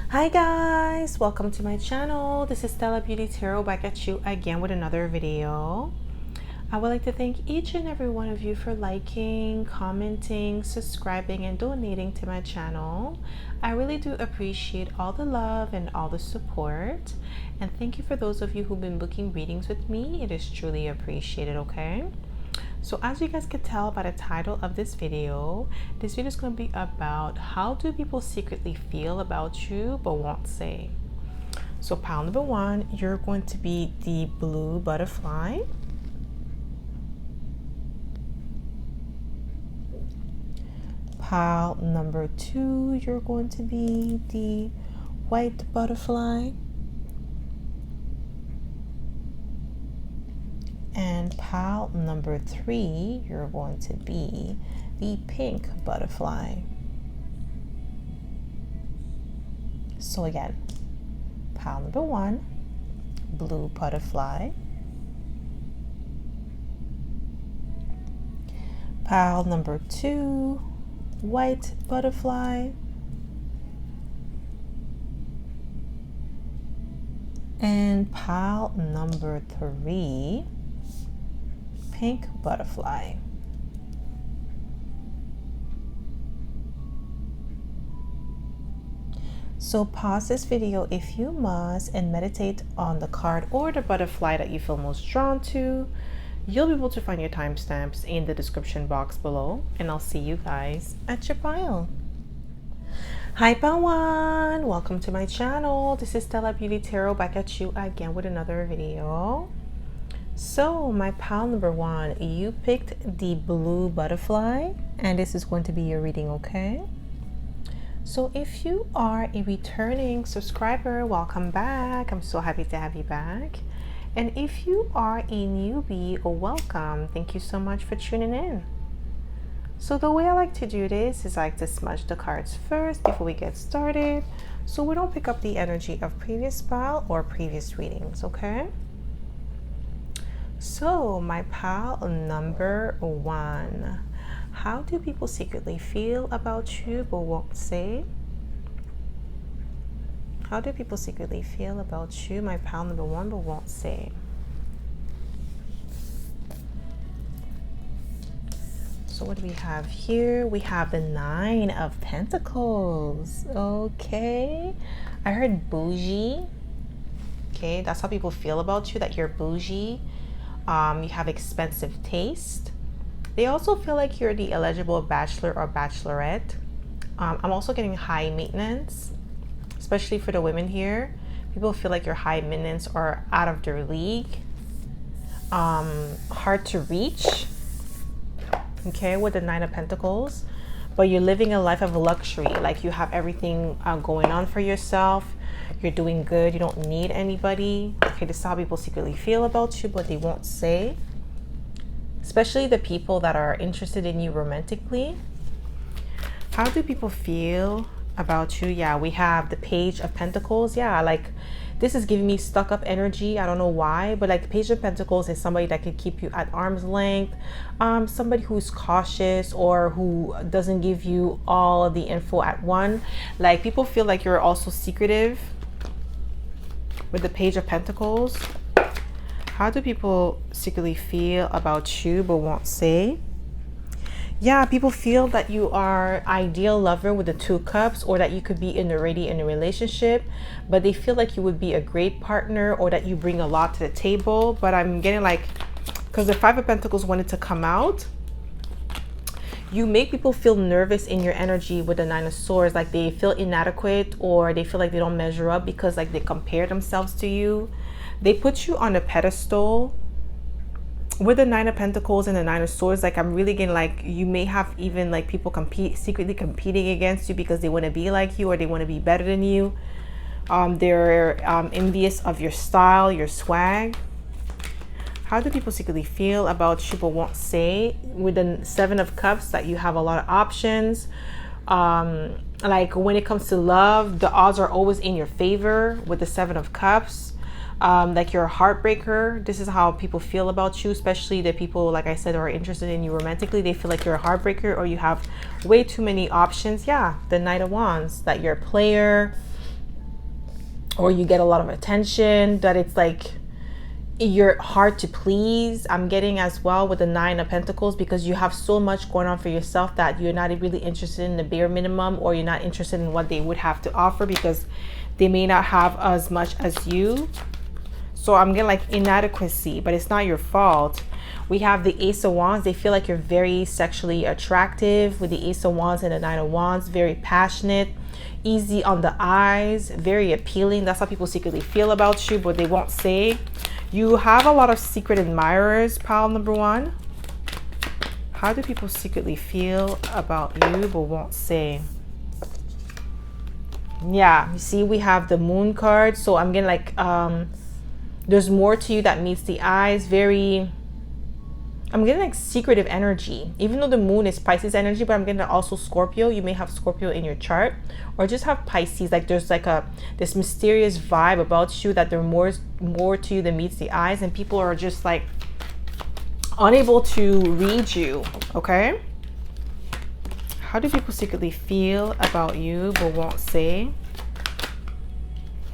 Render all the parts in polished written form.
Hi guys, welcome to my channel. This is Stella Beauty Tarot back at you again with another video. I would like to thank each and every one of you for liking, commenting, subscribing, and donating to my channel. I really do appreciate all the love and all the support. And thank you for those of you who've been booking readings with me. It is truly appreciated, okay? So as you guys could tell by the title of this video is going to be about how do people secretly feel about you but won't say. So pile number one, you're going to be the blue butterfly. Pile number two, you're going to be the white butterfly. And pile number three, you're going to be the pink butterfly. So again, pile number one, blue butterfly. Pile number two, white butterfly. And pile number three, pink butterfly. So pause this video if you must and meditate on the card or the butterfly that you feel most drawn to. You'll be able to find your timestamps in the description box below, and I'll see you guys at your pile. Hi pile one, welcome to my channel. This is Stella Beauty Tarot back at you again with another video. So my pile number one, you picked the blue butterfly, and this is going to be your reading, okay? So if you are a returning subscriber, welcome back. I'm so happy to have you back. And if you are a newbie, welcome. Thank you so much for tuning in. So the way I like to do this is I like to smudge the cards first before we get started, so we don't pick up the energy of previous pile or previous readings, okay? So my pile number one, how do people secretly feel about you but won't say? How do people secretly feel about you, my pile number one, but won't say? So what do we have here? We have the Nine of Pentacles. Okay, I heard bougie. Okay, that's how people feel about you, that you're bougie. You have expensive taste. They also feel like you're the eligible bachelor or bachelorette. I'm also getting high maintenance, especially for the women here. People feel like you're high maintenance or out of their league. Hard to reach, okay, with the Nine of Pentacles. But you're living a life of luxury, like you have everything going on for yourself. You're doing good, you don't need anybody. Okay, this is how people secretly feel about you, but they won't say. Especially the people that are interested in you romantically. How do people feel about you? Yeah, we have the Page of Pentacles. Yeah, like this is giving me stuck up energy. I don't know why, but like the Page of Pentacles is somebody that could keep you at arm's length. Somebody who's cautious or who doesn't give you all of the info at one. Like people feel like you're also secretive with the Page of Pentacles. How do people secretly feel about you but won't say? Yeah, people feel that you are ideal lover with the Two Cups, or that you could be already in a relationship, but they feel like you would be a great partner or that you bring a lot to the table. But I'm getting like, because the Five of Pentacles wanted to come out, you make people feel nervous in your energy with the Nine of Swords, like they feel inadequate or they feel like they don't measure up because like they compare themselves to you. They put you on a pedestal with the Nine of Pentacles and the Nine of Swords. Like I'm really getting like you may have even like people secretly competing against you because they want to be like you or they want to be better than you. They're envious of your style, your swag. How do people secretly feel about you but won't say? With the Seven of Cups, that you have a lot of options. Like when it comes to love, the odds are always in your favor with the Seven of Cups. Like you're a heartbreaker. This is how people feel about you, especially the people, like I said, who are interested in you romantically. They feel like you're a heartbreaker or you have way too many options. Yeah, the Knight of Wands, that you're a player. or you get a lot of attention, that it's like you're hard to please. I'm getting as well with the 9 of Pentacles, because you have so much going on for yourself that you're not really interested in the bare minimum, or you're not interested in what they would have to offer because they may not have as much as you. So I'm getting like inadequacy, but it's not your fault. We have the Ace of Wands. They feel like you're very sexually attractive with the Ace of Wands and the 9 of Wands. Very passionate, easy on the eyes, very appealing. That's how people secretly feel about you, but they won't say. You have a lot of secret admirers, pile number 1. How do people secretly feel about you but won't say? Yeah, you see, we have the Moon card. So I'm getting like there's more to you that meets the eyes. Very, I'm getting like secretive energy, even though the Moon is Pisces energy, but I'm getting also Scorpio. You may have Scorpio in your chart, or just have Pisces. Like there's like this mysterious vibe about you, that there's more to you than meets the eyes, and people are just like unable to read you. Okay, how do people secretly feel about you but won't say?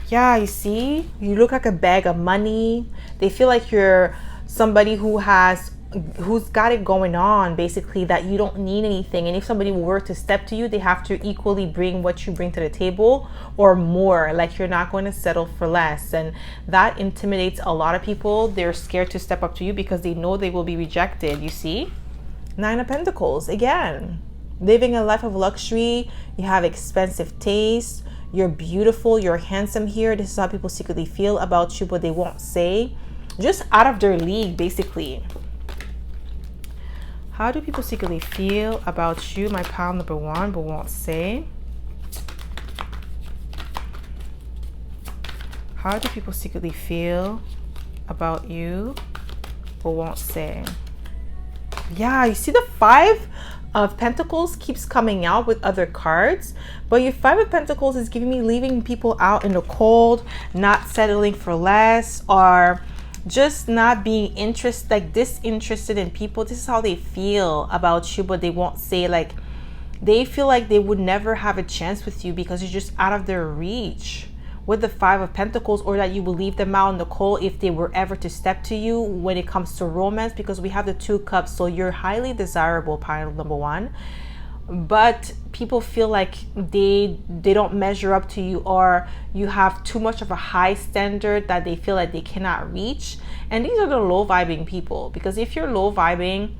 Yeah, you see, you look like a bag of money. They feel like you're somebody who's got it going on, basically, that you don't need anything. And if somebody were to step to you, they have to equally bring what you bring to the table or more. Like you're not going to settle for less. And that intimidates a lot of people. They're scared to step up to you because they know they will be rejected. You see, 9 of Pentacles again, living a life of luxury. You have expensive taste. You're beautiful, you're handsome here. This is how people secretly feel about you, but they won't say. Just out of their league, basically. How do people secretly feel about you, my pile number 1, but won't say? How do people secretly feel about you, but won't say? Yeah, you see the 5 of Pentacles keeps coming out with other cards, but your 5 of Pentacles is giving me leaving people out in the cold, not settling for less, or just not being disinterested in people. This is how they feel about you, but they won't say. Like they feel like they would never have a chance with you because you're just out of their reach with the 5 of Pentacles, or that you will leave them out in the cold if they were ever to step to you when it comes to romance, because we have the 2 cups. So you're highly desirable, pile number 1, but people feel like they don't measure up to you, or you have too much of a high standard that they feel like they cannot reach. And these are the low vibing people, because if you're low vibing,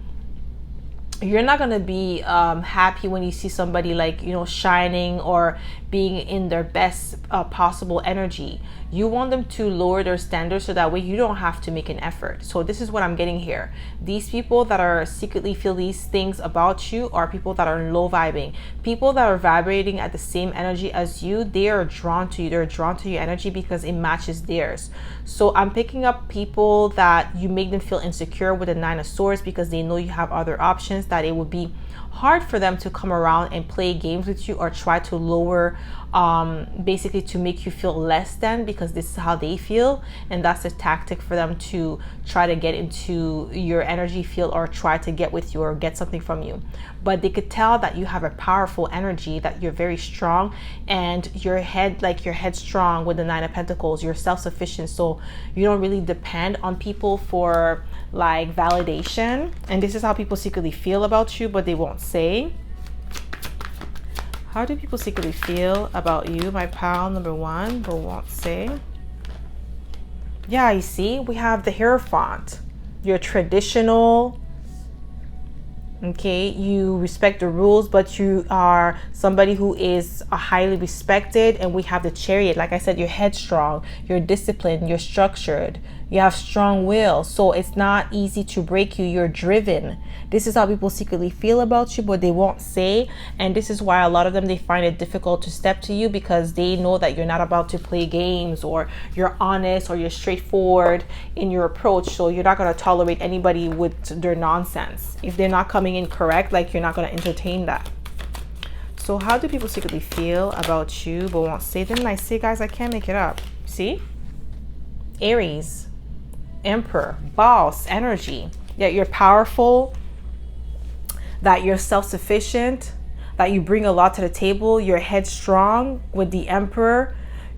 you're not going to be happy when you see somebody like, you know, shining or being in their best possible energy. You want them to lower their standards so that way you don't have to make an effort. So this is what I'm getting here. These people that are secretly feel these things about you are people that are low vibing. People that are vibrating at the same energy as you, they are drawn to you. They're drawn to your energy because it matches theirs. So I'm picking up people that you make them feel insecure with the 9 of Swords, because they know you have other options, that it would be hard for them to come around and play games with you or try to lower, basically to make you feel less than, because this is how they feel, and that's a tactic for them to try to get into your energy field or try to get with you or get something from you. But they could tell that you have a powerful energy, that you're very strong, and you're headstrong with the 9 of Pentacles. You're self-sufficient, so you don't really depend on people for like validation. And this is how people secretly feel about you, but they won't say. How do people secretly feel about you, my pal number 1, but won't say? Yeah, you see, we have the Hierophant. You're traditional. Okay, you respect the rules, but you are somebody who is highly respected. And we have the Chariot. Like I said, you're headstrong, you're disciplined, you're structured, you have strong will. So it's not easy to break you. You're driven. This is how people secretly feel about you, but they won't say. And this is why a lot of them, they find it difficult to step to you, because they know that you're not about to play games, or you're honest, or you're straightforward in your approach. So you're not going to tolerate anybody with their nonsense. If they're not coming in correct, like, you're not going to entertain that. So how do people secretly feel about you but won't say? Didn't I say, guys, I can't make it up? See? Aries, Emperor, boss energy. Yeah, you're powerful, that you're self-sufficient, that you bring a lot to the table. You're headstrong with the Emperor.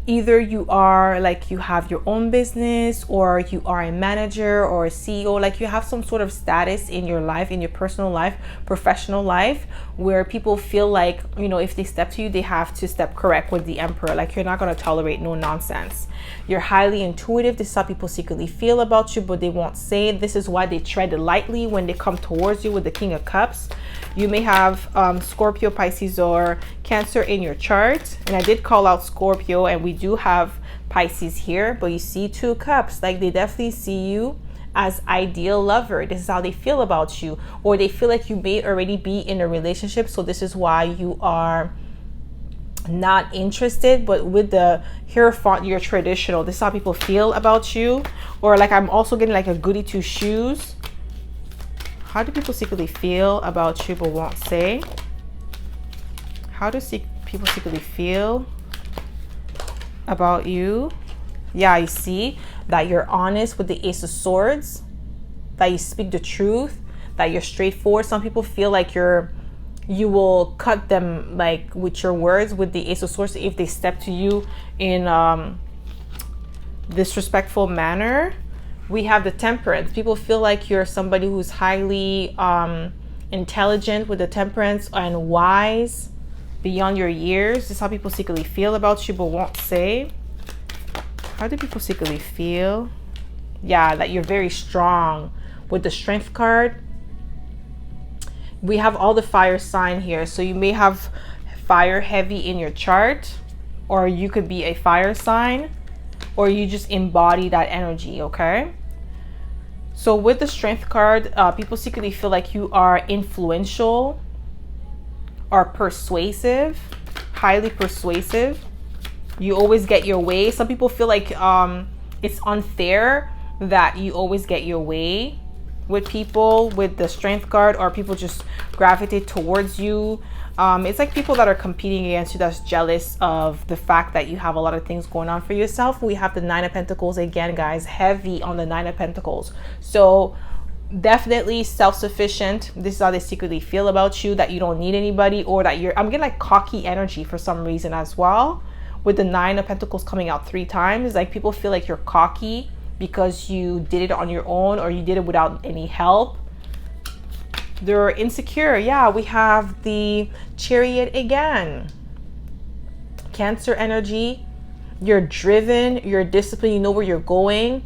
either you are like, you have your own business, or you are a manager or a CEO, like you have some sort of status in your life, in your personal life, professional life, where people feel like, you know, if they step to you, they have to step correct with the emperor. Like, you're not going to tolerate no nonsense. You're highly intuitive. This is how people secretly feel about you, but they won't say it. This is why they tread lightly when they come towards you with the King of Cups. You may have Scorpio, Pisces, or Cancer in your chart. And I did call out Scorpio, and we do have Pisces here, but you see 2 cups. Like, they definitely see you as ideal lover. This is how they feel about you, or they feel like you may already be in a relationship, so this is why you are not interested. But with the Hierophant, you're traditional. This is how people feel about you. Or like, I'm also getting like a goody 2 shoes. How do people secretly feel about you but won't say? How do people secretly feel about you? Yeah, I see that you're honest with the Ace of Swords, that you speak the truth, that you're straightforward. Some people feel like you will cut them like with your words with the Ace of Swords if they step to you in disrespectful manner. We have the Temperance. People feel like you're somebody who's highly intelligent with the Temperance and wise beyond your years. This is how people secretly feel about you but won't say. How do people secretly feel? Yeah, that you're very strong with the Strength card. We have all the fire sign here. So you may have fire heavy in your chart, or you could be a fire sign, or you just embody that energy, okay? So with the Strength card, people secretly feel like you are influential or persuasive, highly persuasive. You always get your way. Some people feel like it's unfair that you always get your way with people with the Strength card, or people just gravitate towards you. It's like people that are competing against you, that's jealous of the fact that you have a lot of things going on for yourself. We have the 9 of Pentacles again, guys, heavy on the 9 of Pentacles. So definitely self-sufficient. This is how they secretly feel about you, that you don't need anybody, or that I'm getting like cocky energy for some reason as well. With the 9 of Pentacles coming out 3 times, like people feel like you're cocky because you did it on your own, or you did it without any help. They're insecure. Yeah, we have the Chariot again. Cancer energy. You're driven, you're disciplined, you know where you're going.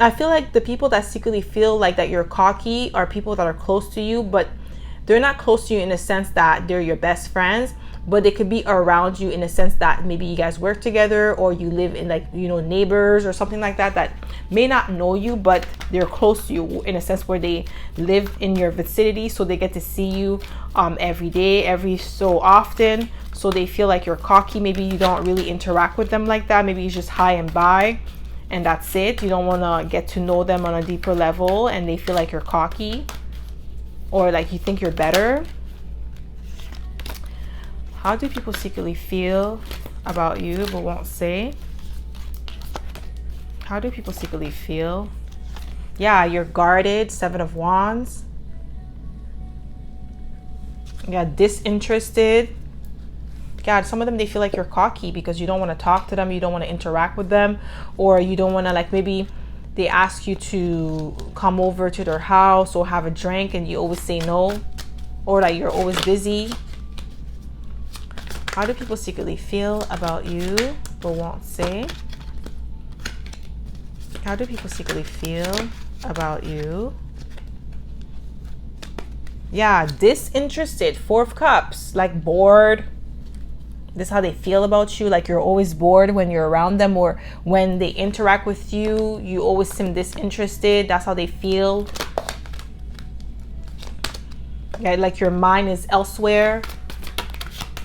I feel like the people that secretly feel like that you're cocky are people that are close to you, but they're not close to you in the sense that they're your best friends, but they could be around you in a sense that maybe you guys work together, or you live in, like, you know, neighbors or something like that, that may not know you, but they're close to you in a sense where they live in your vicinity, so they get to see you every day, every so often, so they feel like you're cocky. Maybe you don't really interact with them like that. Maybe you just hi and bye and that's it. You don't want to get to know them on a deeper level, and they feel like you're cocky, or like you think you're better. How do people secretly feel about you but won't say? How do people secretly feel? Yeah, you're guarded. 7 of Wands. Yeah, disinterested. God, some of them, they feel like you're cocky because you don't want to talk to them, you don't want to interact with them, or you don't want to, like, maybe they ask you to come over to their house or have a drink and you always say no, or that you're always busy. How do people secretly feel about you but won't say? How do people secretly feel about you? Yeah, disinterested. 4 of Cups, like bored. This is how they feel about you, like you're always bored when you're around them, or when they interact with you, you always seem disinterested. That's how they feel. Yeah, like your mind is elsewhere.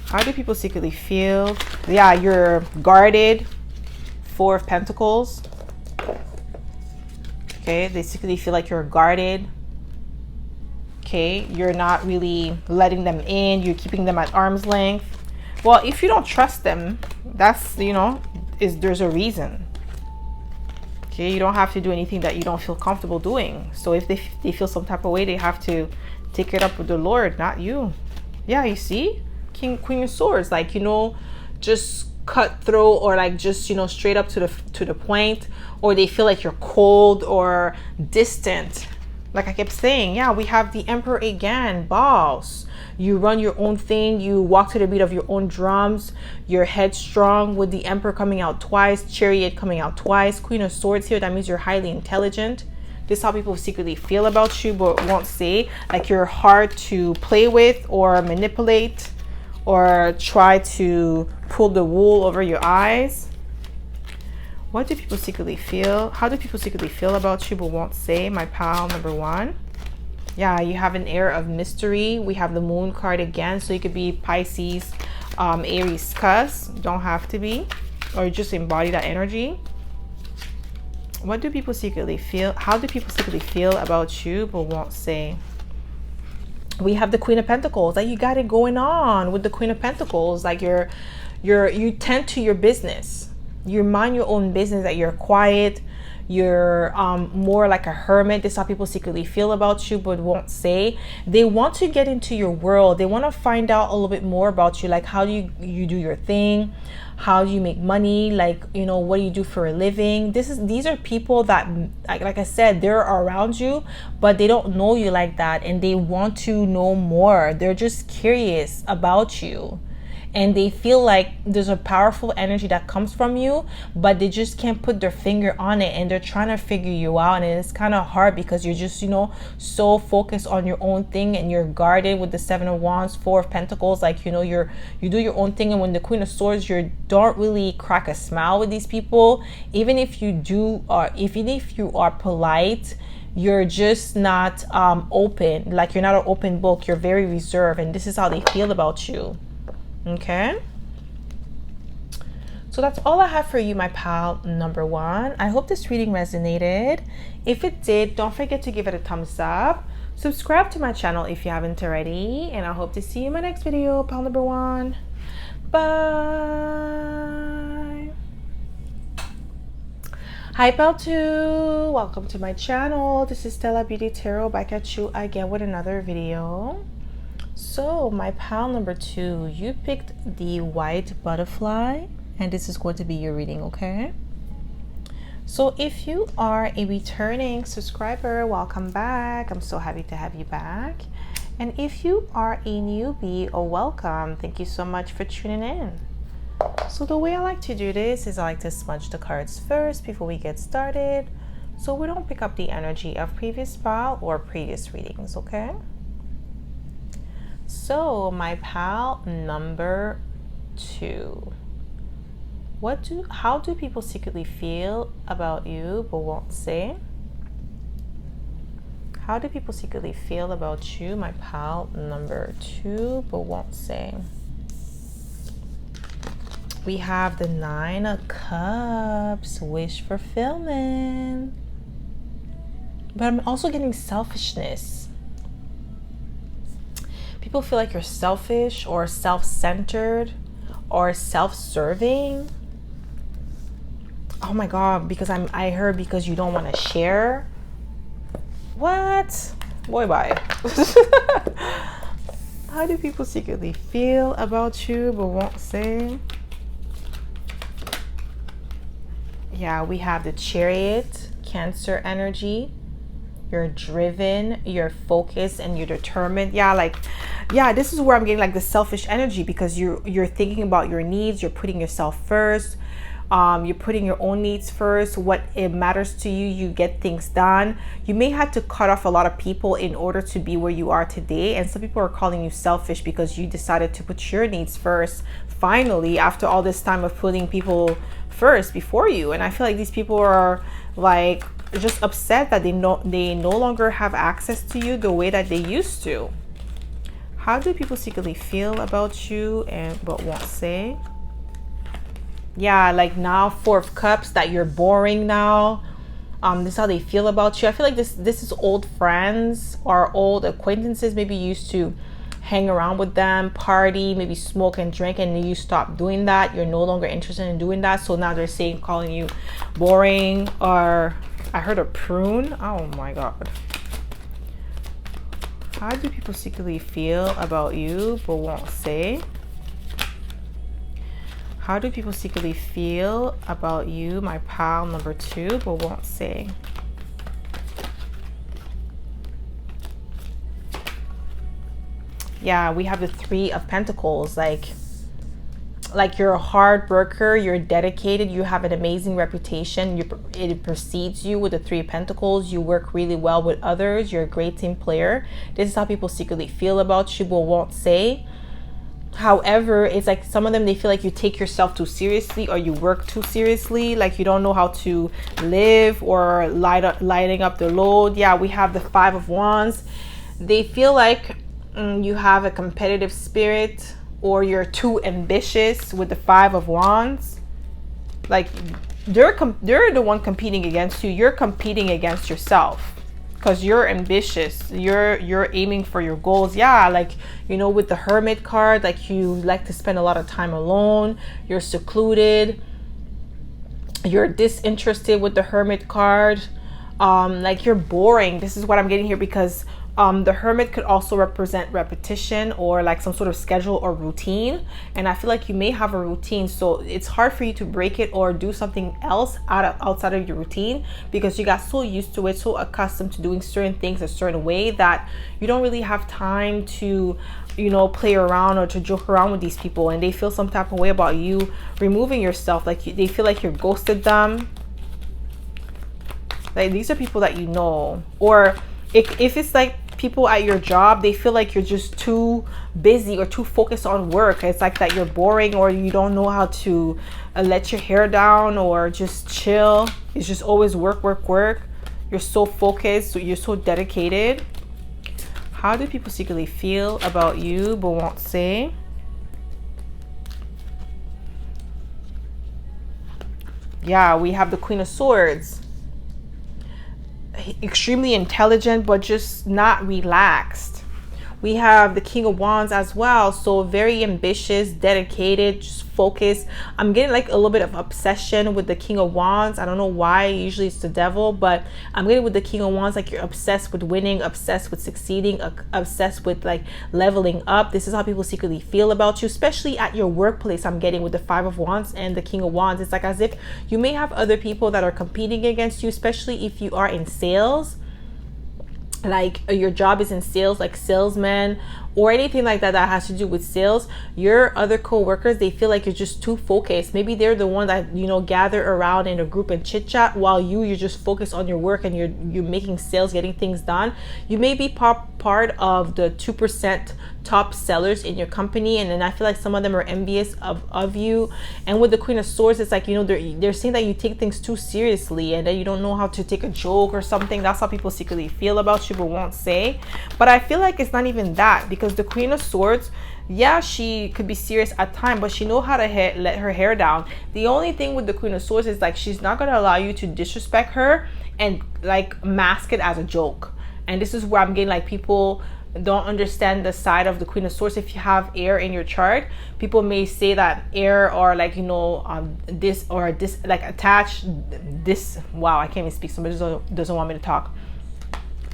How do people secretly feel? Yeah, you're guarded. 4 of Pentacles. Okay, they secretly feel like you're guarded. Okay, you're not really letting them in. You're keeping them at arm's length. Well, if you don't trust them, that's, you know, there's a reason. Okay, you don't have to do anything that you don't feel comfortable doing. So if they feel some type of way, they have to take it up with the Lord, not you. Yeah, you see? Queen of Swords, like, you know, just cutthroat or like just, you know, straight up to the point, or they feel like you're cold or distant. Like I kept saying, yeah, we have the Emperor again, boss. You run your own thing. You walk to the beat of your own drums. You're headstrong with the Emperor coming out twice, Chariot coming out twice, Queen of Swords here. That means you're highly intelligent. This is how people secretly feel about you, but won't say. Like you're hard to play with or manipulate or try to pull the wool over your eyes. What do people secretly feel? How do people secretly feel about you but won't say, my pal number one? Yeah, you have an air of mystery. We have the Moon card again, so you could be Pisces, Aries, Cus. Don't have to be, or just embody that energy. What do people secretly feel? How do people secretly feel about you but won't say? We have the Queen of Pentacles. Like you got it going on with the Queen of Pentacles. Like you tend to your business. You mind your own business, that you're quiet, you're more like a hermit. This is how people secretly feel about you but won't say. They want to get into your world. They want to find out a little bit more about you, like how do you do your thing, how do you make money, like, you know, what do you do for a living. These are people that, like I said, they're around you but they don't know you like that, and they want to know more. They're just curious about you. And they feel like there's a powerful energy that comes from you, but they just can't put their finger on it, and they're trying to figure you out. And it's kind of hard because you're just, you know, so focused on your own thing, and you're guarded with the Seven of Wands, Four of Pentacles. Like, you know, you do your own thing. And when the Queen of Swords, you don't really crack a smile with these people. Even if you do, or even if you are polite, you're just not open. Like you're not an open book. You're very reserved, and this is how they feel about you. Okay, so that's all I have for you, my pal number one. I hope this reading resonated. If it did, don't forget to give it a thumbs up. Subscribe to my channel if you haven't already, and I hope to see you in my next video, pal number one. Bye. Hi pal two, welcome to my channel. This is Stella Beauty Tarot, back at you again with another video. So my pal number two, you picked the white butterfly, and this is going to be your reading, okay? So if you are a returning subscriber, welcome back. I'm so happy to have you back. And if you are a newbie, oh, welcome. Thank you so much for tuning in. So the way I like to do this is I like to smudge the cards first before we get started, so we don't pick up the energy of previous pal or previous readings, okay? So my pal number two, how do people secretly feel about you but won't say? How do people secretly feel about you, my pal number two, but won't say? We have the Nine of Cups, wish fulfillment. But I'm also getting selfishness. People feel like you're selfish or self-centered or self-serving. Oh my God, because I heard because you don't want to share. What? Boy, bye. How do people secretly feel about you but won't say? Yeah, we have the Chariot, Cancer energy. You're driven, you're focused, and you're determined. Yeah, like, yeah, this is where I'm getting like the selfish energy, because you're thinking about your needs, you're putting yourself first. You're putting your own needs first. What it matters to you, you get things done. You may have to cut off a lot of people in order to be where you are today. And some people are calling you selfish because you decided to put your needs first, finally, after all this time of putting people first before you. And I feel like these people are like just upset that they no longer have access to you the way that they used to. How do people secretly feel about you but won't say? Yeah, like now, Four of Cups, that you're boring now. This is how they feel about you. I feel like this is old friends or old acquaintances. Maybe you used to hang around with them, party, maybe smoke and drink, and you stop doing that. You're no longer interested in doing that. So now they're calling you boring, or I heard a prune. Oh my God. How do people secretly feel about you but won't say? How do people secretly feel about you, my pile number 2, but won't say? Yeah, we have the 3 of Pentacles. Like you're a hard worker, you're dedicated, you have an amazing reputation, it precedes you with the 3 of Pentacles. You work really well with others, you're a great team player. This is how people secretly feel about you, but won't say. However, it's like some of them, they feel like you take yourself too seriously, or you work too seriously, like you don't know how to live or lighting up the load. Yeah, we have the 5 of Wands. They feel like you have a competitive spirit, or you're too ambitious with the 5 of Wands. Like they're the one competing against you. You're competing against yourself because you're ambitious. You're aiming for your goals. Yeah, like, you know, with the Hermit card, like you like to spend a lot of time alone. You're secluded. You're disinterested with the Hermit card. Like you're boring. This is what I'm getting here, because the Hermit could also represent repetition, or like some sort of schedule or routine. And I feel like you may have a routine, so it's hard for you to break it or do something else outside of your routine, because you got so used to it, so accustomed to doing certain things a certain way, that you don't really have time to, you know, play around or to joke around with these people. And they feel some type of way about you removing yourself. Like they feel like you've ghosted them. Like these are people that you know. Or if it's like people at your job, they feel like you're just too busy or too focused on work. It's like that you're boring, or you don't know how to let your hair down or just chill. It's just always work, work, work. You're so focused, you're so dedicated. How do people secretly feel about you but won't say? Yeah, we have the Queen of Swords. Extremely intelligent, but just not relaxed. We have the King of Wands as well, so very ambitious, dedicated, just focused. I'm getting like a little bit of obsession with the King of Wands. I don't know why. Usually it's the devil, but I'm getting with the King of Wands, like you're obsessed with winning, obsessed with succeeding, obsessed with like leveling up. This is how people secretly feel about you, especially at your workplace. I'm getting with the 5 of Wands and the King of Wands. It's like as if you may have other people that are competing against you, especially if you are in sales. Like your job is in sales, like salesman or anything like that has to do with sales. Your other co-workers, they feel like you're just too focused. Maybe they're the one that, you know, gather around in a group and chit chat, while you're just focused on your work and you're making sales, getting things done. You may be part of the 2% top sellers in your company, and then I feel like some of them are envious of you. And with the Queen of Swords, it's like, you know, they're saying that you take things too seriously and that you don't know how to take a joke or something. That's how people secretly feel about you but won't say. But I feel like it's not even that, because the Queen of Swords, yeah, she could be serious at times, but she know how to let her hair down. The only thing with the Queen of Swords is like she's not going to allow you to disrespect her and like mask it as a joke. And this is where I'm getting like people don't understand the side of the Queen of Swords. If you have air in your chart, people may say that air, or like, you know, this or this, like attached this. Wow, I can't even speak. Somebody doesn't want me to talk.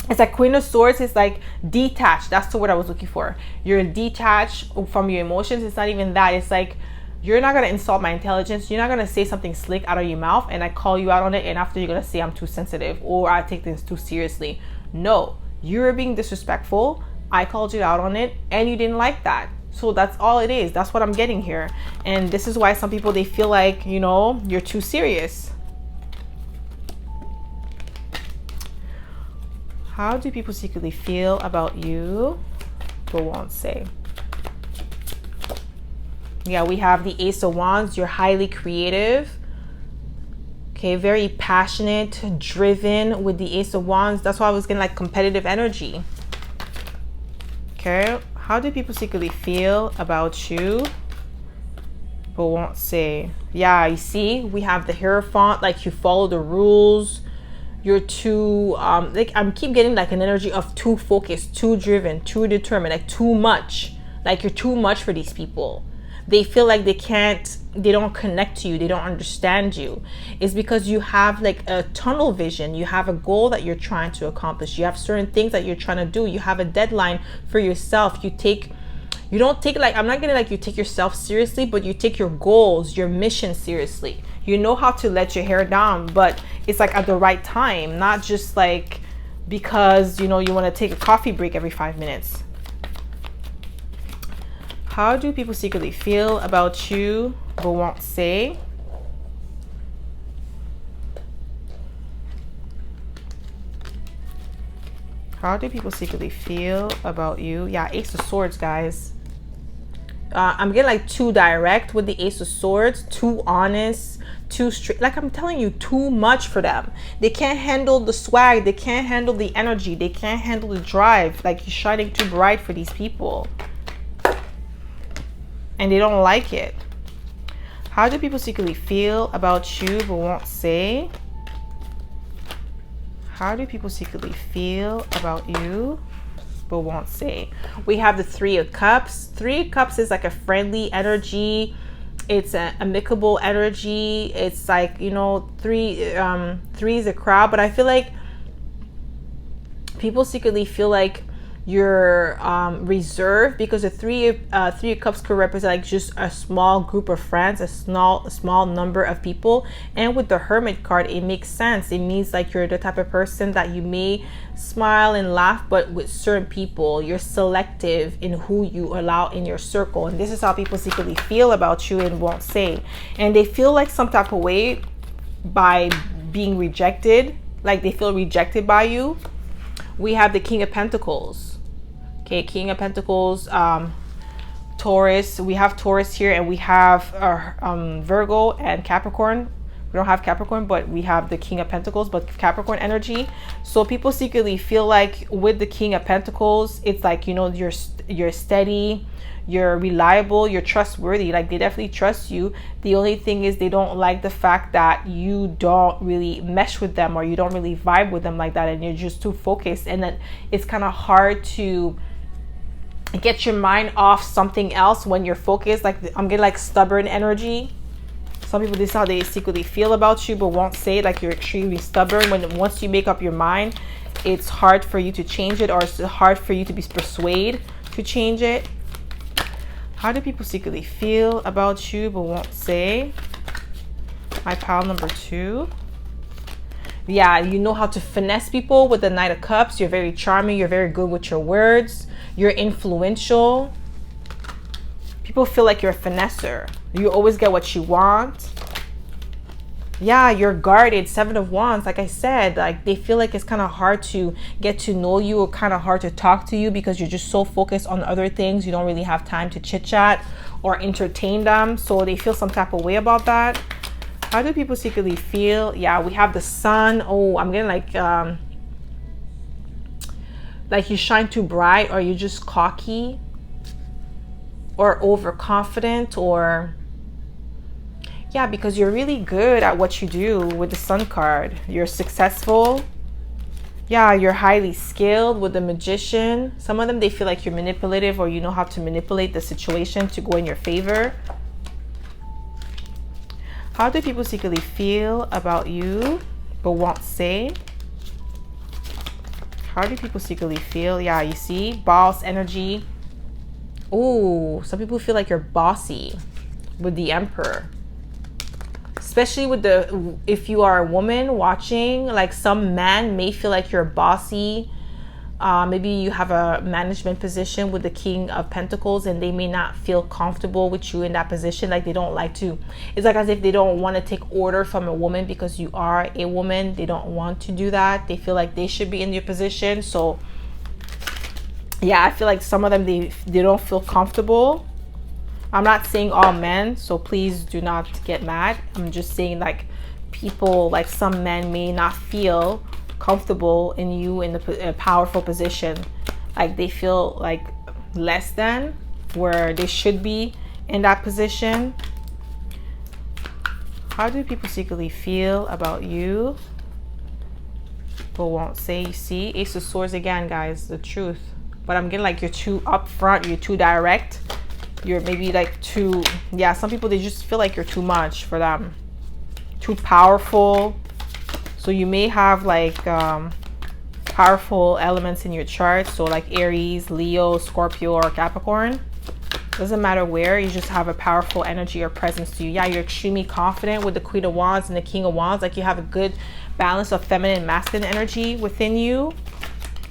It's like Queen of Swords is like detached. That's the word I was looking for. You're detached from your emotions. It's not even that. It's like, you're not going to insult my intelligence. You're not going to say something slick out of your mouth and I call you out on it, and after you're going to say I'm too sensitive or I take things too seriously. No, you're being disrespectful. I called you out on it and you didn't like that. So that's all it is. That's what I'm getting here. And this is why some people, they feel like, you know, you're too serious. How do people secretly feel about you but won't say? Yeah, we have the Ace of Wands. You're highly creative. Okay, very passionate, driven with the Ace of Wands. That's why I was getting like competitive energy. Okay, how do people secretly feel about you but won't say? Yeah, you see, we have the Hierophant, like you follow the rules. You're too, like I'm keep getting like an energy of too focused, too driven, too determined, like too much. Like you're too much for these people. They feel like they don't connect to you. They don't understand you. It's because you have like a tunnel vision. You have a goal that you're trying to accomplish. You have certain things that you're trying to do. You have a deadline for yourself. You don't take, like, I'm not gonna like you take yourself seriously, but you take your goals, your mission seriously. You know how to let your hair down, but it's like at the right time, not just like because, you know, you want to take a coffee break every 5 minutes. How do people secretly feel about you but won't say? How do people secretly feel about you? Yeah, Ace of Swords, guys. I'm getting like too direct with the Ace of Swords, too honest, too straight. Like, I'm telling you, too much for them. They can't handle the swag. They can't handle the energy. They can't handle the drive. Like, you're shining too bright for these people. And they don't like it. How do people secretly feel about you but won't say? How do people secretly feel about you but won't say? We have the Three of Cups. Three of Cups is like a friendly energy. It's an amicable energy. It's like, you know, three is a crowd, but I feel like people secretly feel like you're reserved, because the Three of Cups could represent like just a small group of friends, a small number of people. And with the Hermit card, it makes sense. It means like you're the type of person that you may smile and laugh, but with certain people you're selective in who you allow in your circle. And this is how people secretly feel about you and won't say. And they feel like some type of way by being rejected, like they feel rejected by you. We have the King of Pentacles. Okay, King of Pentacles, Taurus. We have Taurus here, and we have Virgo and Capricorn. We don't have Capricorn, but we have the King of Pentacles, but Capricorn energy. So people secretly feel like with the King of Pentacles, it's like, you know, you're steady, you're reliable, you're trustworthy. Like, they definitely trust you. The only thing is they don't like the fact that you don't really mesh with them, or you don't really vibe with them like that, and you're just too focused. And then it's kind of hard to get your mind off something else when you're focused. Like, I'm getting like stubborn energy. Some people, this is how they secretly feel about you but won't say it. Like, you're extremely stubborn. Once you make up your mind, it's hard for you to change it, or it's hard for you to be persuaded to change it. How do people secretly feel about you but won't say? My pile number 2. Yeah, you know how to finesse people with the Knight of Cups. You're very charming. You're very good with your words. You're influential. People feel like you're a finesser. You always get what you want. Yeah, you're guarded. 7 of Wands, like I said, like they feel like it's kind of hard to get to know you, or kind of hard to talk to you, because you're just so focused on other things. You don't really have time to chit chat or entertain them. So they feel some type of way about that. How do people secretly feel? Yeah, we have the Sun. Oh, I'm getting like you shine too bright, or you're just cocky or overconfident, or yeah, because you're really good at what you do with the Sun card. You're successful. Yeah, you're highly skilled with the Magician. Some of them, they feel like you're manipulative, or you know how to manipulate the situation to go in your favor. How do people secretly feel about you but won't say? How do people secretly feel? Yeah, you see, boss energy. Oh, some people feel like you're bossy with the Emperor. Especially with the, if you are a woman watching, like some man may feel like you're bossy. Maybe you have a management position with the King of Pentacles, and they may not feel comfortable with you in that position. Like, they don't like to, it's like as if they don't want to take order from a woman because you are a woman. They don't want to do that. They feel like they should be in your position. So yeah, I feel like some of them, they don't feel comfortable. I'm not saying all men, so please do not get mad. I'm just saying, like, people, like some men may not feel comfortable in you in a powerful position. Like, they feel like less than where they should be in that position. How do people secretly feel about you but won't say? You see, Ace of Swords again, guys, the truth. But I'm getting like you're too upfront, you're too direct. You're maybe like too, yeah, some people, they just feel like you're too much for them. Too powerful. So you may have like powerful elements in your chart. So like Aries, Leo, Scorpio, or Capricorn. Doesn't matter where, you just have a powerful energy or presence to you. Yeah, you're extremely confident with the Queen of Wands and the King of Wands. Like you have a good balance of feminine and masculine energy within you.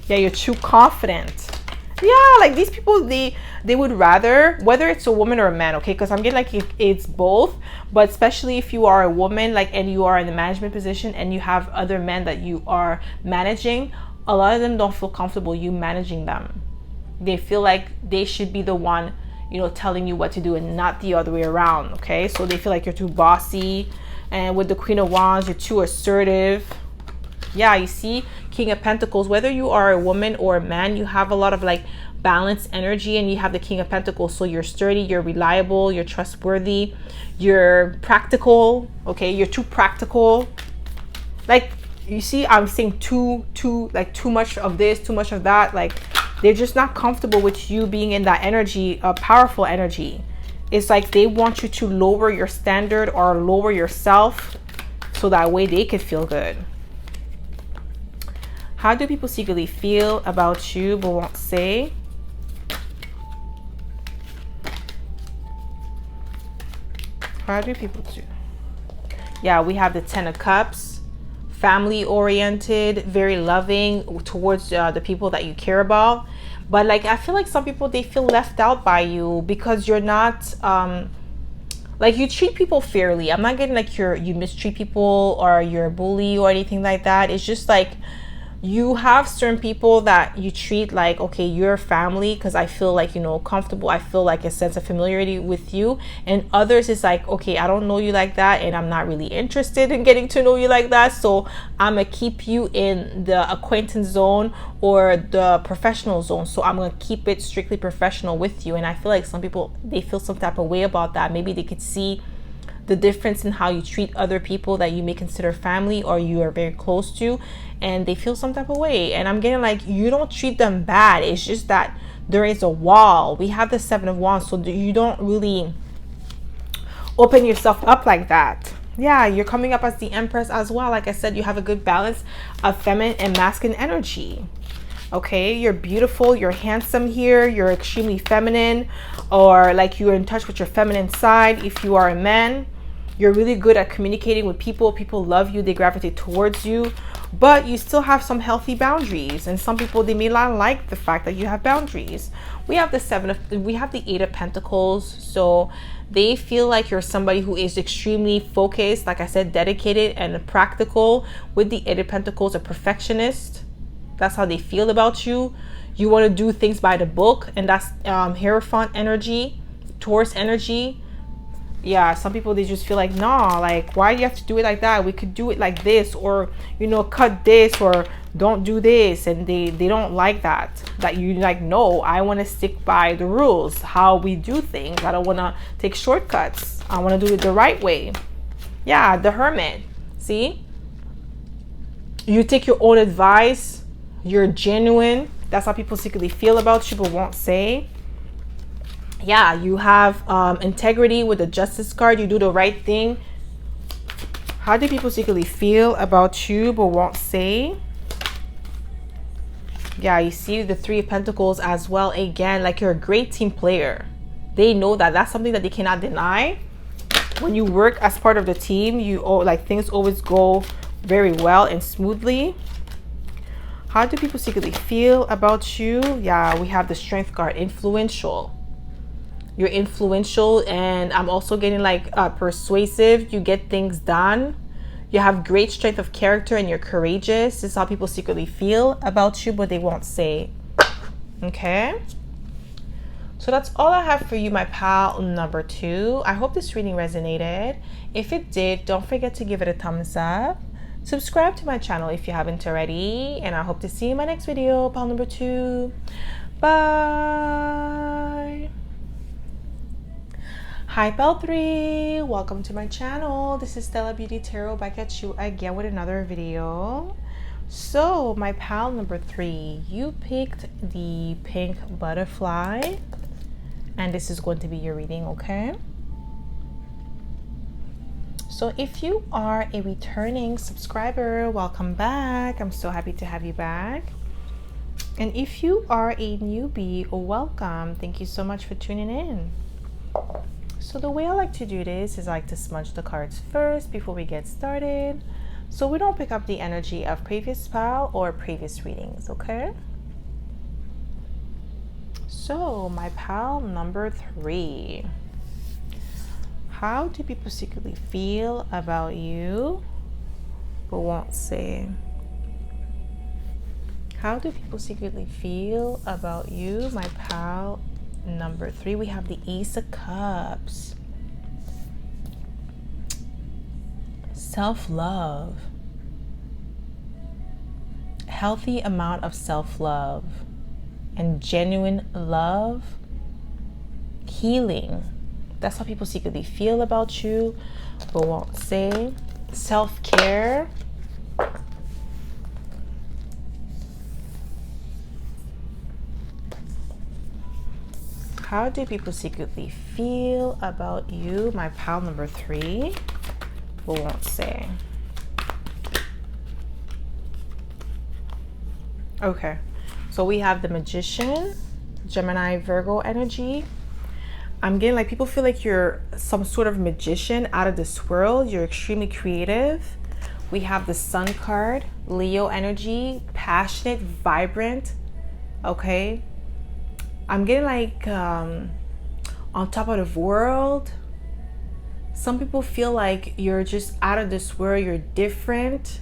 Yeah, you're too confident. Yeah, like these people, they would rather, whether it's a woman or a man, okay? Because I'm getting like it's both, but especially if you are a woman, like, and you are in the management position and you have other men that you are managing, a lot of them don't feel comfortable you managing them. They feel like they should be the one, you know, telling you what to do and not the other way around, okay? So they feel like you're too bossy. And with the Queen of Wands, you're too assertive. Yeah, you see, King of Pentacles, whether you are a woman or a man, you have a lot of like balanced energy, and you have the King of Pentacles. So you're sturdy, you're reliable, you're trustworthy, you're practical, okay? You're too practical. Like, you see, I'm saying too much of this, too much of that. Like, they're just not comfortable with you being in that energy, a powerful energy. It's like they want you to lower your standard or lower yourself so that way they could feel good. How do people secretly feel about you but won't say? How do people do? Yeah, we have the Ten of Cups. Family oriented, very loving towards the people that you care about. But like, I feel like some people, they feel left out by you because you're not like, you treat people fairly. I'm not getting like you mistreat people or you're a bully or anything like that. It's just like you have certain people that you treat like, okay, you're family because I feel like, you know, comfortable. I feel like a sense of familiarity with you. And others is like, okay, I don't know you like that, and I'm not really interested in getting to know you like that. So I'm gonna keep you in the acquaintance zone or the professional zone. So I'm gonna keep it strictly professional with you. And I feel like some people, they feel some type of way about that. Maybe they could see the difference in how you treat other people that you may consider family or you are very close to, and they feel some type of way. And I'm getting like, you don't treat them bad. It's just that there is a wall. We have the Seven of Wands, so you don't really open yourself up like that. Yeah, you're coming up as the Empress as well. Like I said, you have a good balance of feminine and masculine energy. Okay, you're beautiful, you're handsome here, you're extremely feminine, or like you're in touch with your feminine side. If you are a man, you're really good at communicating with people. People love you, they gravitate towards you, but you still have some healthy boundaries. And some people, they may not like the fact that you have boundaries. We have the Eight of Pentacles. So they feel like you're somebody who is extremely focused, like I said, dedicated and practical. With the Eight of Pentacles, a perfectionist. That's how they feel about you. You want to do things by the book, and that's Hierophant energy, Taurus energy. Yeah, some people, they just feel like, nah, like, why do you have to do it like that? We could do it like this, or, you know, cut this, or don't do this. And they don't like that you like, no, I want to stick by the rules, how we do things. I don't want to take shortcuts. I want to do it the right way. Yeah, the Hermit. See, you take your own advice. You're genuine. That's how people secretly feel about you but won't say. Yeah, you have integrity with the Justice card. You do the right thing. How do people secretly feel about you but won't say? Yeah, you see the Three of Pentacles as well. Again, like, you're a great team player. They know that. That's something that they cannot deny. When you work as part of the team, you like, things always go very well and smoothly. How do people secretly feel about you? Yeah, we have the Strength card, influential. You're influential, and I'm also getting like persuasive. You get things done. You have great strength of character, and you're courageous. This is how people secretly feel about you, but they won't say. Okay. So that's all I have for you, my pal number 2. I hope this reading resonated. If it did, don't forget to give it a thumbs up. Subscribe to my channel if you haven't already, and I hope to see you in my next video, pal number 2. Bye. Hi, pal 3. Welcome to my channel. This is Stella Beauty Tarot, back at you again with another video. So, my pal number 3, you picked the pink butterfly, and this is going to be your reading, okay? So if you are a returning subscriber, welcome back. I'm so happy to have you back. And if you are a newbie, welcome. Thank you so much for tuning in. So the way I like to do this is I like to smudge the cards first before we get started, so we don't pick up the energy of previous pile or previous readings, okay? So my pile number 3. How do people secretly feel about you but won't say? How do people secretly feel about you? My pile number 3. We have the Ace of Cups. Self-love. Healthy amount of self-love and genuine love. Healing. That's how people secretly feel about you but won't say. Self-care. How do people secretly feel about you? My pile number 3, but won't say. Okay, so we have the Magician, Gemini, Virgo energy. I'm getting like people feel like you're some sort of magician out of this world. You're extremely creative. We have the Sun card, Leo energy, passionate, vibrant. Okay. I'm getting like on top of the world. Some people feel like you're just out of this world. You're different.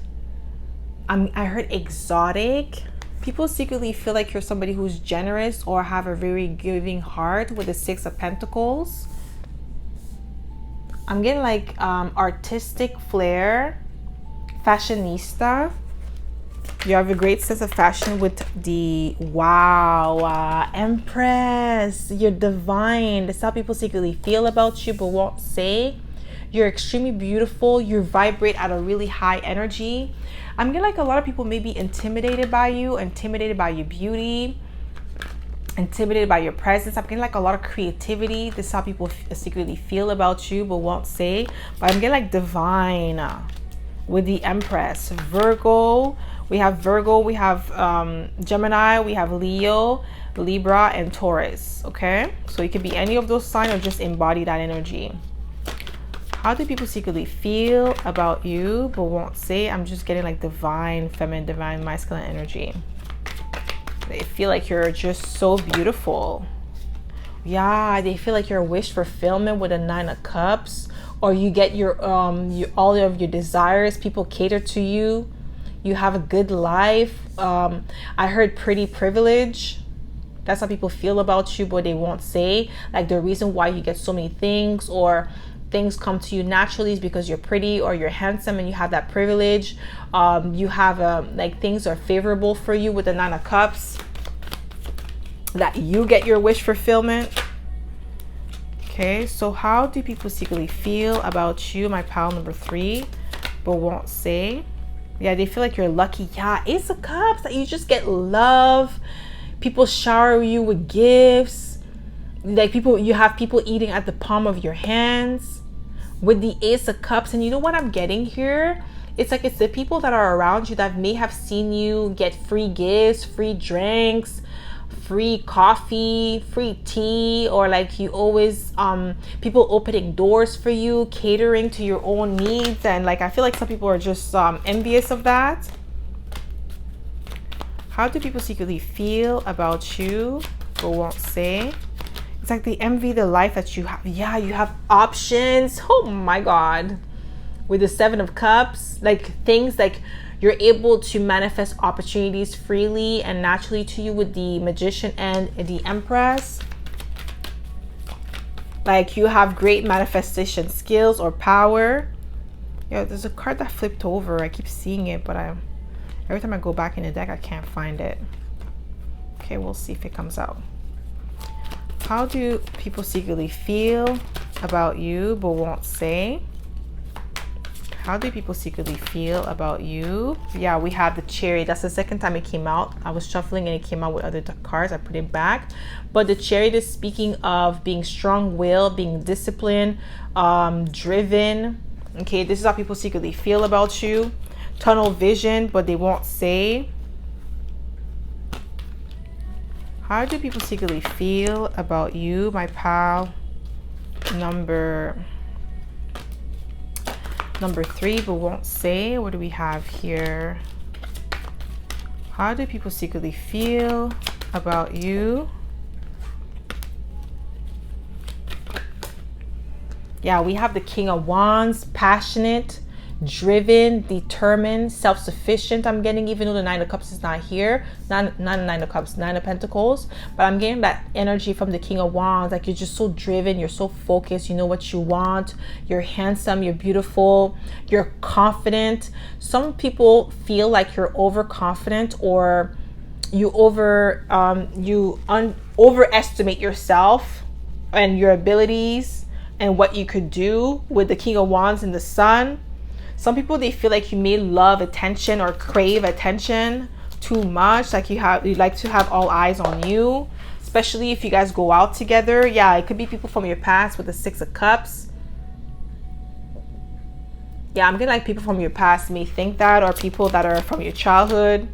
I heard exotic. People secretly feel like you're somebody who's generous or have a very giving heart with the 6 of Pentacles. I'm getting like artistic flair, fashionista. You have a great sense of fashion with the Empress. You're divine. That's how people secretly feel about you but won't say. You're extremely beautiful. You vibrate at a really high energy. I'm getting like a lot of people may be intimidated by you, intimidated by your beauty, intimidated by your presence. I'm getting like a lot of creativity. This is how people secretly feel about you but won't say. But I'm getting like divine with the Empress. Virgo. We have Virgo, we have Gemini, we have Leo, Libra, and Taurus, okay? So it could be any of those signs or just embody that energy. How do people secretly feel about you but won't say? I'm just getting like divine, feminine, divine, masculine energy. They feel like you're just so beautiful. Yeah, they feel like you're a wish fulfillment with a 9 of Cups. Or you get your all of your desires, people cater to you. You have a good life. I heard pretty privilege. That's how people feel about you, but they won't say. Like the reason why you get so many things or things come to you naturally is because you're pretty or you're handsome and you have that privilege. You have like things are favorable for you with the 9 of Cups. That you get your wish fulfillment. Okay, so how do people secretly feel about you? My pile number 3, but won't say. Yeah, they feel like you're lucky. Yeah, Ace of Cups, that you just get love. People shower you with gifts. Like you have people eating at the palm of your hands with the Ace of Cups. And you know what I'm getting here? It's like it's the people that are around you that may have seen you get free gifts, free drinks, free coffee, free tea, or like you always people opening doors for you, catering to your own needs. And like I feel like some people are just envious of that. How do people secretly feel about you but won't say? It's like they envy the life that you have. Yeah, you have options. Oh my God. With the 7 of Cups, like things like you're able to manifest opportunities freely and naturally to you with the Magician and the Empress. Like you have great manifestation skills or power. Yeah, there's a card that flipped over. I keep seeing it, but every time I go back in the deck, I can't find it. Okay, we'll see if it comes out. How do people secretly feel about you but won't say? How do people secretly feel about you? Yeah, we have the Chariot. That's the second time it came out. I was shuffling and it came out with other cards. I put it back. But the Chariot is speaking of being strong-willed, being disciplined, driven. Okay, this is how people secretly feel about you. Tunnel vision, but they won't say. How do people secretly feel about you, my pal? Number 3, but won't say. What do we have here? How do people secretly feel about you? Yeah, we have the King of Wands, passionate, driven, determined, self-sufficient. I'm getting, even though the Nine of Cups is not here, not Nine of Cups, Nine of Pentacles, but I'm getting that energy from the King of Wands. Like, you're just so driven, you're so focused, you know what you want, you're handsome, you're beautiful, you're confident. Some people feel like you're overconfident, or you overestimate yourself and your abilities and what you could do with the King of Wands and the Sun. Some people, they feel like you may love attention or crave attention too much. Like you like to have all eyes on you, especially if you guys go out together. Yeah, it could be people from your past with the Six of Cups. Yeah, I'm getting like people from your past may think that, or people that are from your childhood.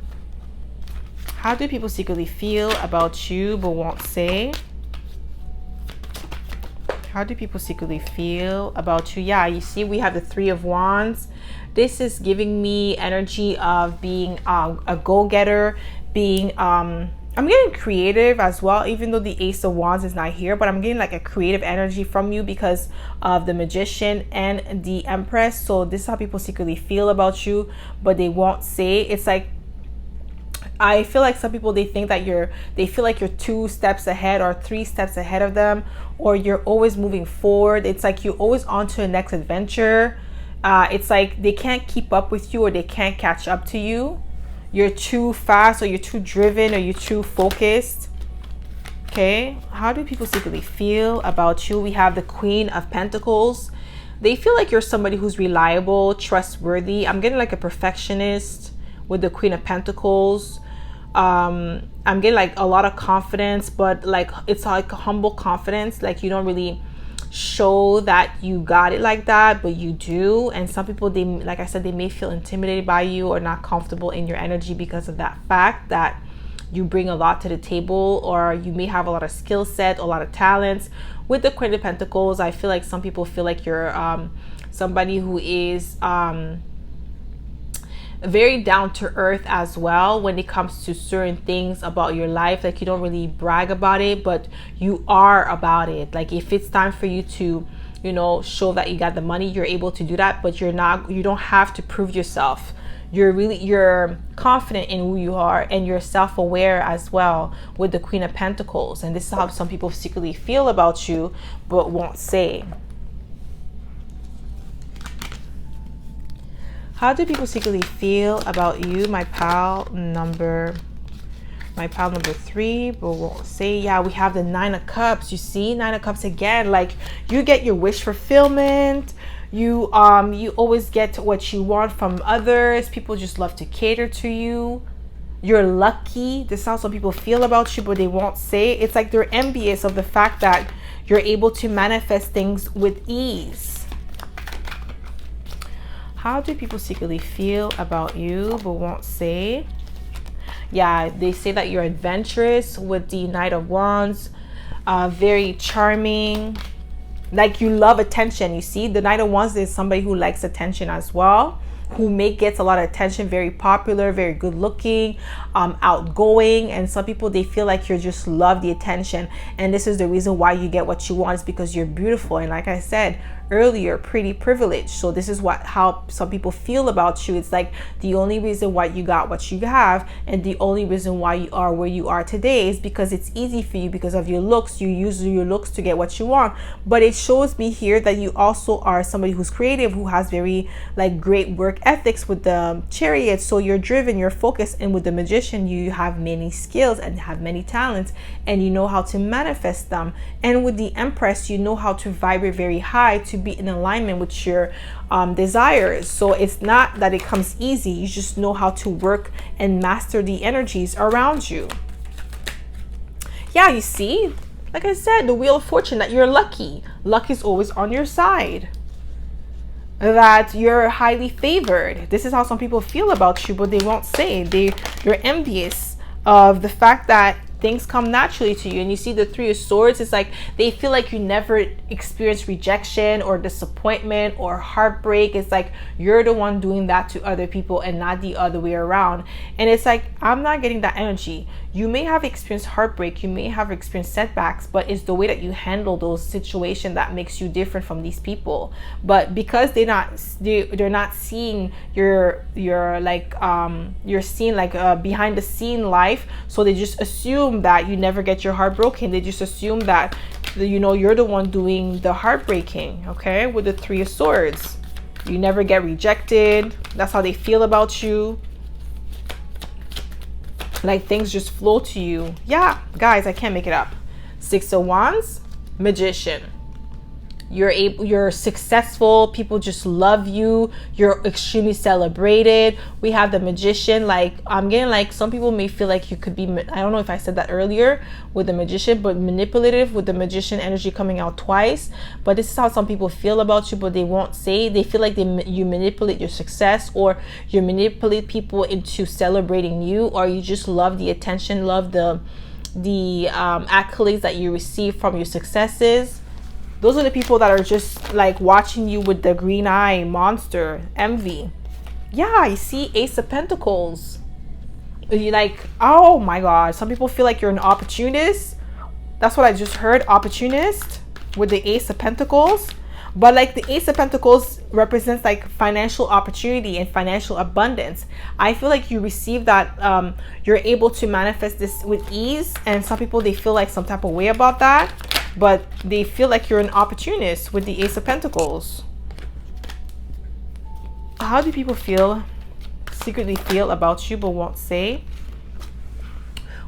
How do people secretly feel about you but won't say? How do people secretly feel about you? Yeah, you see, we have the Three of Wands. This is giving me energy of being a go-getter, being I'm getting creative as well, even though the Ace of Wands is not here, but I'm getting like a creative energy from you because of the Magician and the Empress. So this is how people secretly feel about you, but they won't say. It's like, I feel like some people, they think that they feel like you're 2 steps ahead or 3 steps ahead of them, or you're always moving forward. It's like you're always on to the next adventure. It's like they can't keep up with you, or they can't catch up to you. You're too fast, or you're too driven, or you're too focused. Okay, how do people secretly feel about you? We have the Queen of Pentacles. They feel like you're somebody who's reliable, trustworthy. I'm getting like a perfectionist with the Queen of Pentacles. I'm getting like a lot of confidence, but like it's like a humble confidence. Like you don't really show that you got it like that, but you do. And some people, they, like I said, they may feel intimidated by you or not comfortable in your energy because of that fact that you bring a lot to the table, or you may have a lot of skill set, a lot of talents. With the Queen of Pentacles, I feel like some people feel like you're somebody who is very down to earth as well when it comes to certain things about your life. Like you don't really brag about it, but you are about it. Like if it's time for you to, you know, show that you got the money, you're able to do that, but you don't have to prove yourself. You're confident in who you are, and you're self-aware as well with the Queen of Pentacles. And this is how some people secretly feel about you but won't say. How do people secretly feel about you, my pal number 3, but won't say? Yeah, we have the Nine of Cups. You see, Nine of Cups again. Like you get your wish fulfillment. You always get what you want from others. People just love to cater to you. You're lucky. This is how some people feel about you, but they won't say. It's like they're envious of the fact that you're able to manifest things with ease. How do people secretly feel about you but won't say? Yeah, they say that you're adventurous with the Knight of Wands, very charming. Like you love attention. You see, the Knight of Wands is somebody who likes attention as well, who gets a lot of attention, very popular, very good looking, outgoing. And some people, they feel like you just love the attention. And this is the reason why you get what you want, is because you're beautiful. And like I said earlier, pretty privileged. So this is how some people feel about you. It's like the only reason why you got what you have, and the only reason why you are where you are today, is because it's easy for you because of your looks. You use your looks to get what you want. But it shows me here that you also are somebody who's creative, who has very like great work ethics with the Chariot. So you're driven, you're focused, and with the Magician, you have many skills and have many talents, and you know how to manifest them. And with the Empress, you know how to vibrate very high to be in alignment with your desires. So it's not that it comes easy. You just know how to work and master the energies around you. Yeah, you see, like I said, the Wheel of Fortune, that you're lucky. Luck is always on your side. That you're highly favored. This is how some people feel about you, but they won't say. You're envious of the fact that things come naturally to you. And you see the Three of Swords, it's like they feel like you never experience rejection or disappointment or heartbreak. It's like you're the one doing that to other people and not the other way around. And it's like, I'm not getting that energy. You may have experienced heartbreak, you may have experienced setbacks, but it's the way that you handle those situations that makes you different from these people. But because they're not seeing your like you're seeing like behind the scene life, so they just assume that you never get your heart broken. They just assume that, you know, you're the one doing the heartbreaking. Okay, with the Three of Swords, you never get rejected. That's how they feel about you. Like things just flow to you. Yeah, guys, I can't make it up. Six of Wands, Magician. You're successful. People just love you. You're extremely celebrated. We have the Magician. Like, I'm getting like, some people may feel like you could be, I don't know if I said that earlier with the Magician, but manipulative with the Magician energy coming out twice. But this is how some people feel about you, but they won't say. They feel like you manipulate your success, or you manipulate people into celebrating you, or you just love the attention, love the accolades that you receive from your successes. Those are the people that are just like watching you with the green eye monster, envy. Yeah, I see Ace of Pentacles. You're like, oh my God. Some people feel like you're an opportunist. That's what I just heard, opportunist, with the Ace of Pentacles. But like the Ace of Pentacles represents like financial opportunity and financial abundance. I feel like you receive that, you're able to manifest this with ease. And some people, they feel like some type of way about that. But they feel like you're an opportunist with the Ace of Pentacles. How do people secretly feel about you but won't say?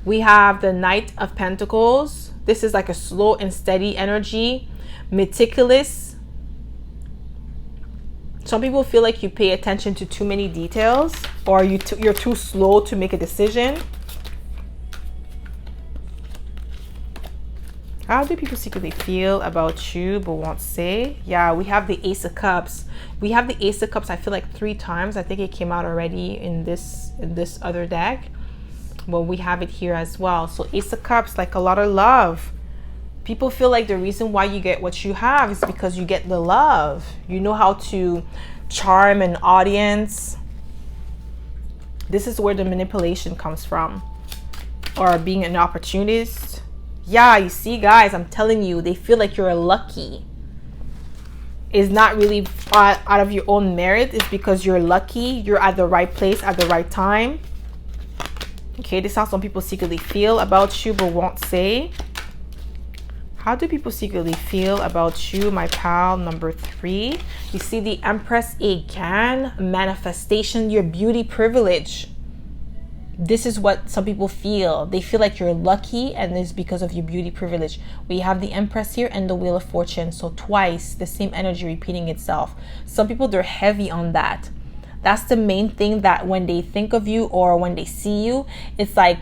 We have the Knight of Pentacles. This is like a slow and steady energy. Meticulous. Some people feel like you pay attention to too many details, or you're too slow to make a decision. How do people secretly feel about you but won't say? Yeah, we have the Ace of Cups. We have the Ace of Cups, I feel like 3 times. I think it came out already in this other deck. Well, we have it here as well. So Ace of Cups, like a lot of love. People feel like the reason why you get what you have is because you get the love. You know how to charm an audience. This is where the manipulation comes from. Or being an opportunist. Yeah, you see, guys, I'm telling you, they feel like you're lucky. It's not really out of your own merit. It's because you're lucky. You're at the right place at the right time. Okay, this is how some people secretly feel about you but won't say. How do people secretly feel about you, my pal? Number 3. You see the Empress again. Manifestation, your beauty privilege. This is what some people feel. They feel like you're lucky, and it's because of your beauty privilege. We have the Empress here and the Wheel of Fortune. So twice, the same energy repeating itself. Some people, they're heavy on that. That's the main thing, that when they think of you or when they see you, it's like,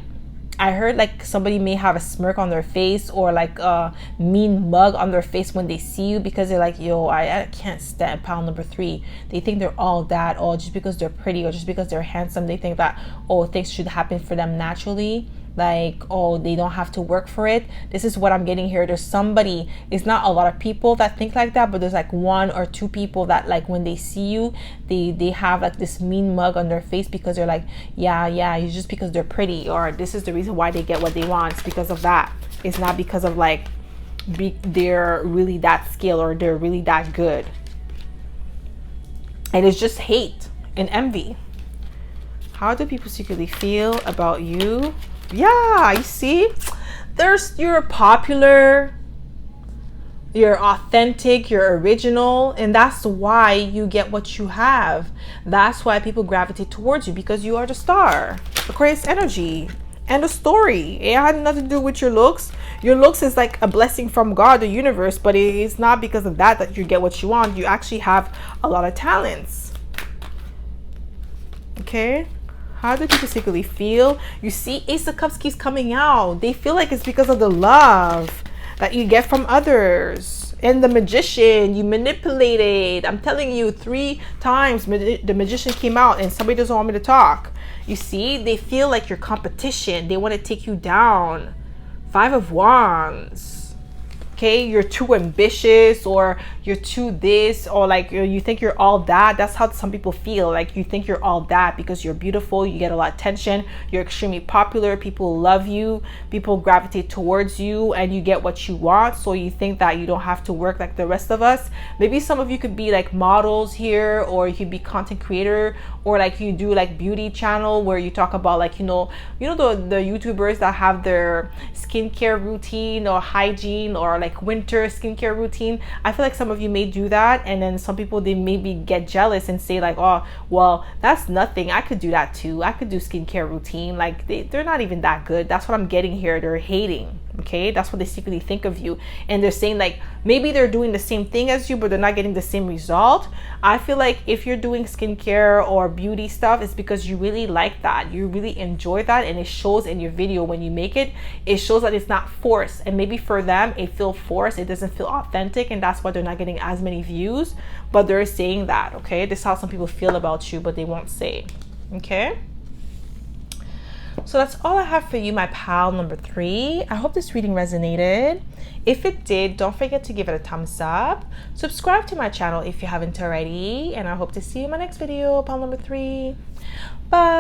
I heard like somebody may have a smirk on their face or like a mean mug on their face when they see you, because they're like, yo, I can't stand pile number 3. They think they're all that, or just because they're pretty or just because they're handsome, they think that, oh, things should happen for them naturally. Like, oh, they don't have to work for it. This is what I'm getting here. There's somebody, it's not a lot of people that think like that, but there's like 1 or 2 people that like when they see you, they have like this mean mug on their face, because they're like, yeah, it's just because they're pretty, or this is the reason why they get what they want. It's because of that. It's not because of like they're really that skilled or they're really that good. And it's just hate and envy. How do people secretly feel about you? Yeah, you see, you're popular, you're authentic, you're original, and that's why you get what you have. That's why people gravitate towards you, because you are the star, the greatest energy, and the story. It had nothing to do with your looks. Your looks is like a blessing from God, the universe, but it's not because of that you get what you want. You actually have a lot of talents. Okay. How do people secretly feel? You see, Ace of Cups keeps coming out. They feel like it's because of the love that you get from others. And the Magician, you manipulated. I'm telling you, 3 times the Magician came out, and somebody doesn't want me to talk. You see, they feel like your competition. They want to take you down. Five of Wands. Okay, you're too ambitious, or you're too this, or like you think you're all that. That's how some people feel. Like you think you're all that because you're beautiful, you get a lot of attention, you're extremely popular, people love you, people gravitate towards you, and you get what you want. So you think that you don't have to work like the rest of us. Maybe some of you could be like models here, or you could be content creator, or like you do like beauty channel where you talk about like the YouTubers that have their skincare routine or hygiene, or like winter skincare routine. I feel like some of you may do that, and then some people, they maybe get jealous and say like, oh well, that's nothing, I could do that too, I could do skincare routine. Like they're not even that good. That's what I'm getting here. They're hating. Okay, that's what they secretly think of you, and they're saying like maybe they're doing the same thing as you, but they're not getting the same result. I feel like if you're doing skincare or beauty stuff, it's because you really like that, you really enjoy that, and it shows in your video when you make it. It shows that it's not forced, and maybe for them it feels forced, it doesn't feel authentic, and that's why they're not getting as many views. But they're saying that, okay, this is how some people feel about you, but they won't say. Okay, so that's all I have for you, my pal number 3. I hope this reading resonated. If it did, don't forget to give it a thumbs up. Subscribe to my channel if you haven't already. And I hope to see you in my next video, pal number 3. Bye.